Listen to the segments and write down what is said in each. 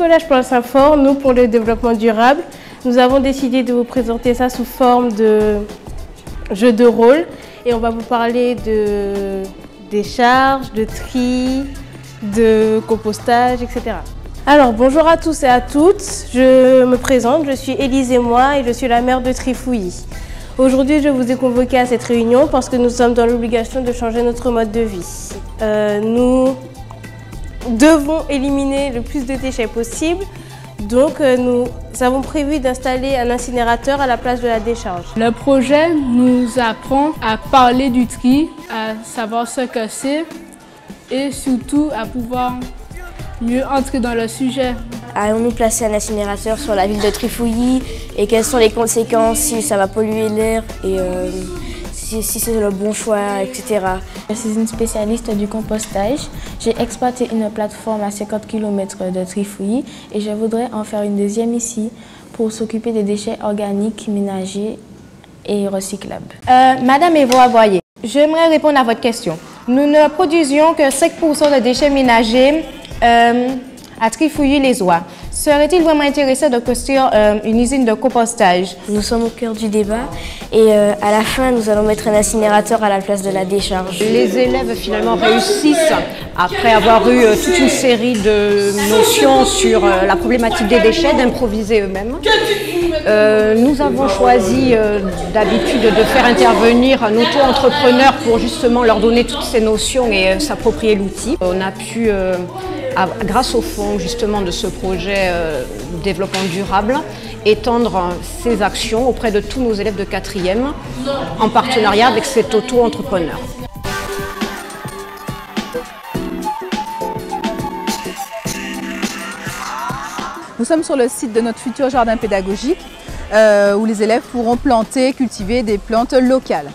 Collège Paul Saint-Fort, nous pour le développement durable, nous avons décidé de vous présenter ça sous forme de jeu de rôle et on va vous parler de décharge, de tri, de compostage, etc. Alors bonjour à tous et à toutes, je me présente, je suis Élise Émoi et je suis la maire de Trifouilly. Aujourd'hui je vous ai convoqué à cette réunion parce que nous sommes dans l'obligation de changer notre mode de vie. Nous devons éliminer le plus de déchets possible, donc nous avons prévu d'installer un incinérateur à la place de la décharge. Le projet nous apprend à parler du tri, à savoir ce que c'est et surtout à pouvoir mieux entrer dans le sujet. Allons-nous placer un incinérateur sur la ville de Trifouilly et quelles sont les conséquences si ça va polluer l'air et si c'est le bon choix, etc. Je suis une spécialiste du compostage. J'ai exploité une plateforme à 50 km de Trifouilly et je voudrais en faire une deuxième ici pour s'occuper des déchets organiques, ménagers et recyclables. Madame Évoa Boyer, j'aimerais répondre à votre question. Nous ne produisions que 5% de déchets ménagers à Trifouilly-les-Oies. Serait-il vraiment intéressant de construire une usine de compostage? Nous sommes au cœur du débat et à la fin, nous allons mettre un incinérateur à la place de la décharge. Les élèves finalement réussissent, après avoir eu toute une série de notions sur la problématique des déchets, d'improviser eux-mêmes. Nous avons choisi d'habitude de faire intervenir un auto-entrepreneur pour justement leur donner toutes ces notions et s'approprier l'outil. On a pu grâce au fonds justement de ce projet développement durable, étendre ces actions auprès de tous nos élèves de 4e en partenariat avec cet auto-entrepreneur. Nous sommes sur le site de notre futur jardin pédagogique où les élèves pourront planter, cultiver des plantes locales.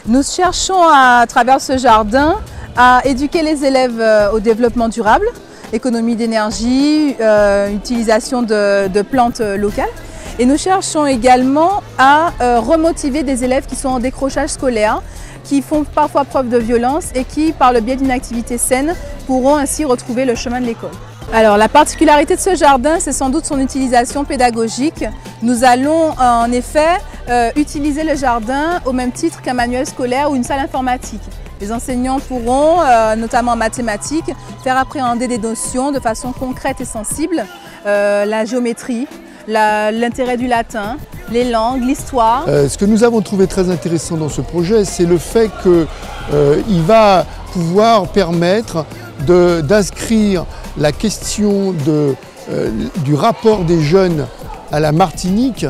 Nous cherchons à travers ce jardin à éduquer les élèves au développement durable, économie d'énergie, utilisation de plantes locales. Et nous cherchons également à remotiver des élèves qui sont en décrochage scolaire, qui font parfois preuve de violence et qui, par le biais d'une activité saine, pourront ainsi retrouver le chemin de l'école. Alors la particularité de ce jardin, c'est sans doute son utilisation pédagogique. Nous allons en effet utiliser le jardin au même titre qu'un manuel scolaire ou une salle informatique. Les enseignants pourront, notamment en mathématiques, faire appréhender des notions de façon concrète et sensible, la géométrie, l'intérêt du latin, les langues, l'histoire. Ce que nous avons trouvé très intéressant dans ce projet, c'est le fait qu'il va pouvoir permettre d'inscrire la question du rapport des jeunes à la Martinique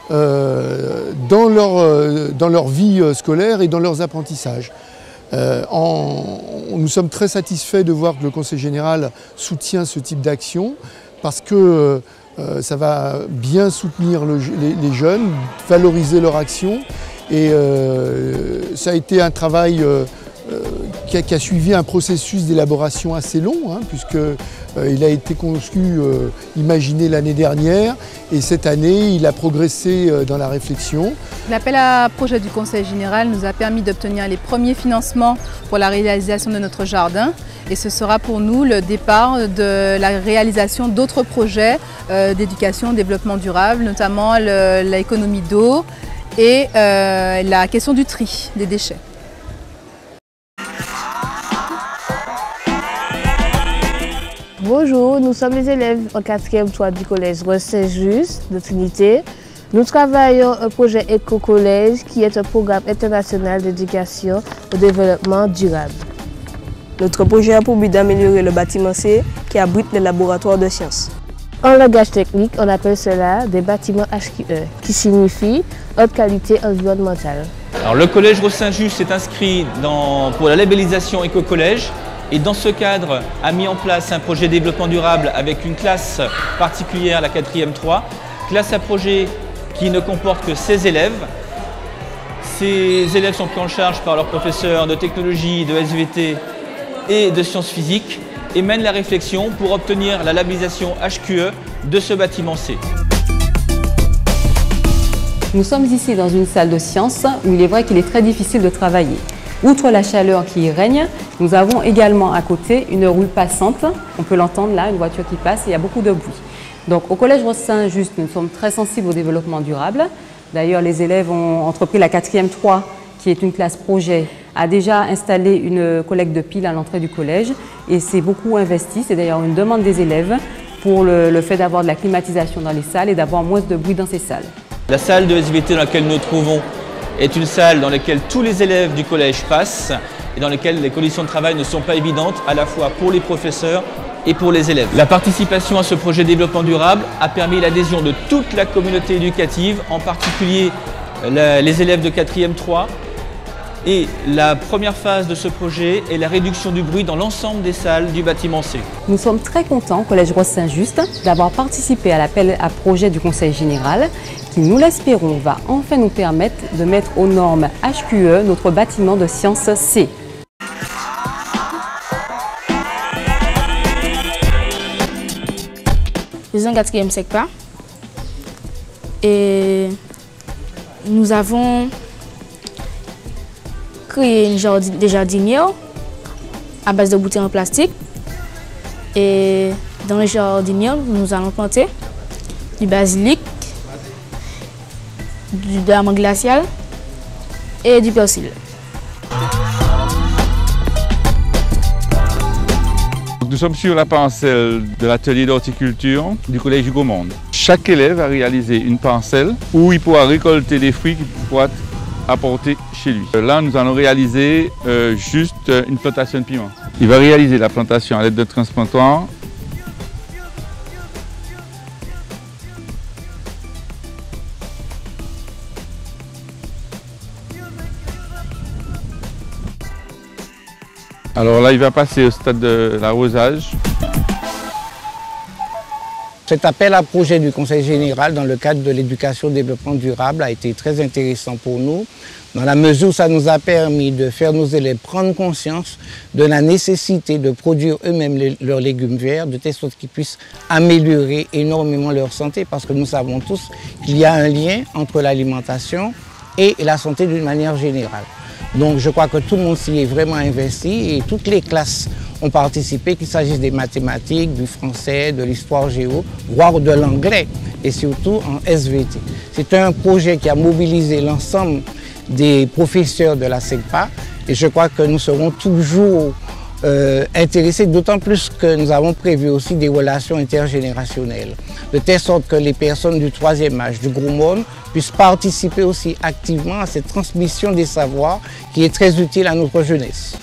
dans leur vie scolaire et dans leurs apprentissages. Nous sommes très satisfaits de voir que le Conseil général soutient ce type d'action parce que ça va bien soutenir les jeunes, valoriser leur action et ça a été un travail qui a suivi un processus d'élaboration assez long, puisqu'il a été conçu, imaginé l'année dernière et cette année il a progressé dans la réflexion. L'appel à projet du Conseil général nous a permis d'obtenir les premiers financements pour la réalisation de notre jardin et ce sera pour nous le départ de la réalisation d'autres projets d'éducation au développement durable, notamment l'économie d'eau et la question du tri des déchets. Bonjour, nous sommes les élèves en 4e 3 du collège Saint-Just de Trinité. Nous travaillons un projet Éco-Collège qui est un programme international d'éducation au développement durable. Notre projet a pour but d'améliorer le bâtiment C qui abrite les laboratoires de sciences. En langage technique, on appelle cela des bâtiments HQE, qui signifie haute qualité environnementale. Alors, le collège Saint-Just s'est inscrit pour la labellisation Éco-Collège. Et dans ce cadre, a mis en place un projet développement durable avec une classe particulière, la 4e 3, classe à projet qui ne comporte que 16 élèves. Ces élèves sont pris en charge par leurs professeurs de technologie, de SVT et de sciences physiques et mènent la réflexion pour obtenir la labellisation HQE de ce bâtiment C. Nous sommes ici dans une salle de sciences où il est vrai qu'il est très difficile de travailler. Outre la chaleur qui y règne, nous avons également à côté une rue passante. On peut l'entendre là, une voiture qui passe et il y a beaucoup de bruit. Donc au Collège Rose Saint-Just, nous sommes très sensibles au développement durable. D'ailleurs, les élèves ont entrepris la 4e 3, qui est une classe projet, a déjà installé une collecte de piles à l'entrée du collège et c'est beaucoup investi. C'est d'ailleurs une demande des élèves pour le fait d'avoir de la climatisation dans les salles et d'avoir moins de bruit dans ces salles. La salle de SVT dans laquelle nous nous trouvons est une salle dans laquelle tous les élèves du collège passent et dans laquelle les conditions de travail ne sont pas évidentes à la fois pour les professeurs et pour les élèves. La participation à ce projet de développement durable a permis l'adhésion de toute la communauté éducative, en particulier les élèves de 4e 3. Et la première phase de ce projet est la réduction du bruit dans l'ensemble des salles du bâtiment C. Nous sommes très contents au Collège Rose Saint-Just d'avoir participé à l'appel à projet du Conseil général qui, nous l'espérons, va enfin nous permettre de mettre aux normes HQE notre bâtiment de sciences C. Je suis en 4e SECPA et nous avons créé des jardinières à base de bouteilles en plastique. Et dans les jardinières, nous allons planter du basilic, de la menthe glaciale et du persil. Nous sommes sur la parcelle de l'atelier d'horticulture du Collège Hugo Monde. Chaque élève a réalisé une parcelle où il pourra récolter des fruits qu'il pourra apporter chez lui. Là, nous allons réaliser juste une plantation de piment. Il va réaliser la plantation à l'aide de transplantoirs. Alors là, il va passer au stade de l'arrosage. Cet appel à projet du Conseil général dans le cadre de l'éducation au développement durable a été très intéressant pour nous, dans la mesure où ça nous a permis de faire nos élèves prendre conscience de la nécessité de produire eux-mêmes leurs légumes verts, de telle sorte qu'ils puissent améliorer énormément leur santé, parce que nous savons tous qu'il y a un lien entre l'alimentation et la santé d'une manière générale. Donc je crois que tout le monde s'y est vraiment investi et toutes les classes ont participé, qu'il s'agisse des mathématiques, du français, de l'histoire géo, voire de l'anglais et surtout en SVT. C'est un projet qui a mobilisé l'ensemble des professeurs de la SECPA et je crois que nous serons toujours intéressés, d'autant plus que nous avons prévu aussi des relations intergénérationnelles, de telle sorte que les personnes du 3e âge, du gros monde, puissent participer aussi activement à cette transmission des savoirs qui est très utile à notre jeunesse.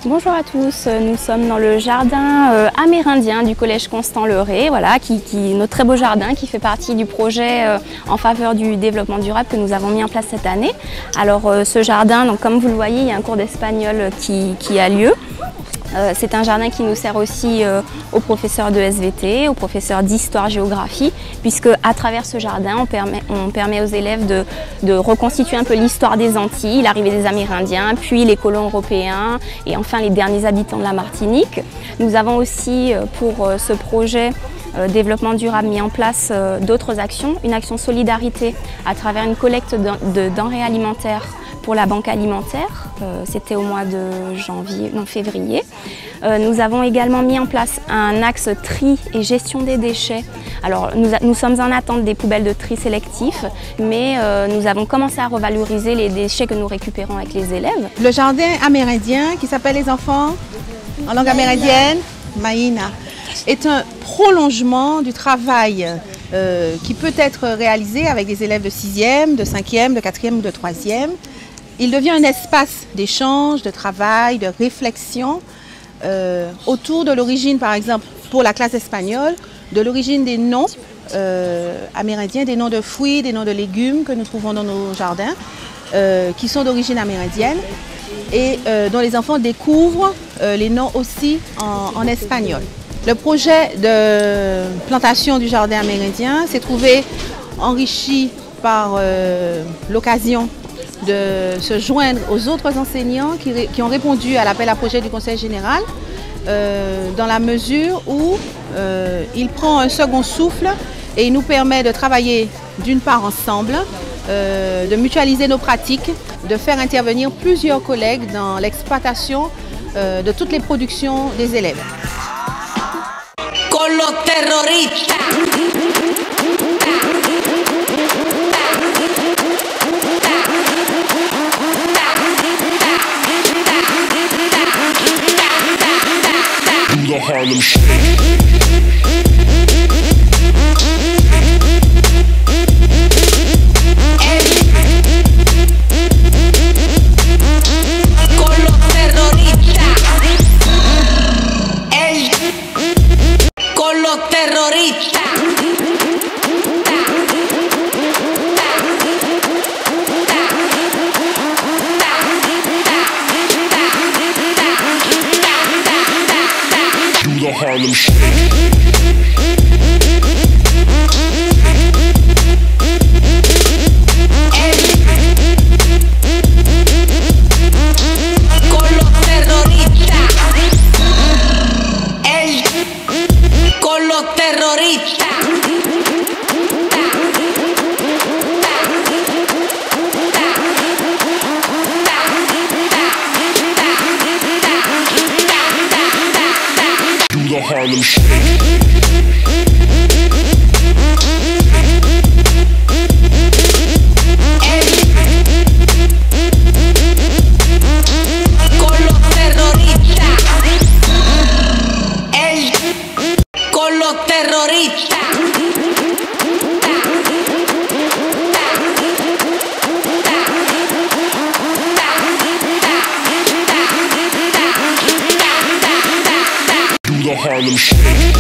Bonjour à tous, nous sommes dans le jardin amérindien du collège Constant-Leray, voilà, notre très beau jardin qui fait partie du projet en faveur du développement durable que nous avons mis en place cette année. Alors ce jardin, donc, comme vous le voyez, il y a un cours d'espagnol qui a lieu. C'est un jardin qui nous sert aussi aux professeurs de SVT, aux professeurs d'histoire-géographie, puisque à travers ce jardin, on permet aux élèves de reconstituer un peu l'histoire des Antilles, l'arrivée des Amérindiens, puis les colons européens et enfin les derniers habitants de la Martinique. Nous avons aussi pour ce projet développement durable mis en place d'autres actions, une action solidarité à travers une collecte de denrées alimentaires pour la banque alimentaire, c'était au mois de février. Nous avons également mis en place un axe tri et gestion des déchets. Alors nous sommes en attente des poubelles de tri sélectif, mais nous avons commencé à revaloriser les déchets que nous récupérons avec les élèves. Le jardin amérindien qui s'appelle les enfants en langue amérindienne, Maïna, est un prolongement du travail qui peut être réalisé avec des élèves de 6e, de 5e, de 4e ou de 3e. Il devient un espace d'échange, de travail, de réflexion autour de l'origine, par exemple, pour la classe espagnole, de l'origine des noms amérindiens, des noms de fruits, des noms de légumes que nous trouvons dans nos jardins, qui sont d'origine amérindienne et dont les enfants découvrent les noms aussi en espagnol. Le projet de plantation du jardin amérindien s'est trouvé enrichi par l'occasion de se joindre aux autres enseignants qui ont répondu à l'appel à projet du Conseil général dans la mesure où il prend un second souffle et il nous permet de travailler d'une part ensemble, de mutualiser nos pratiques, de faire intervenir plusieurs collègues dans l'exploitation de toutes les productions des élèves. con los terroristas. Do the Harlem Shake. Harlem Shake. Con los terroristas. Con los terroristas. The Harlem Shake. Con los terroristas. Con los terroristas. The Harlem Shake.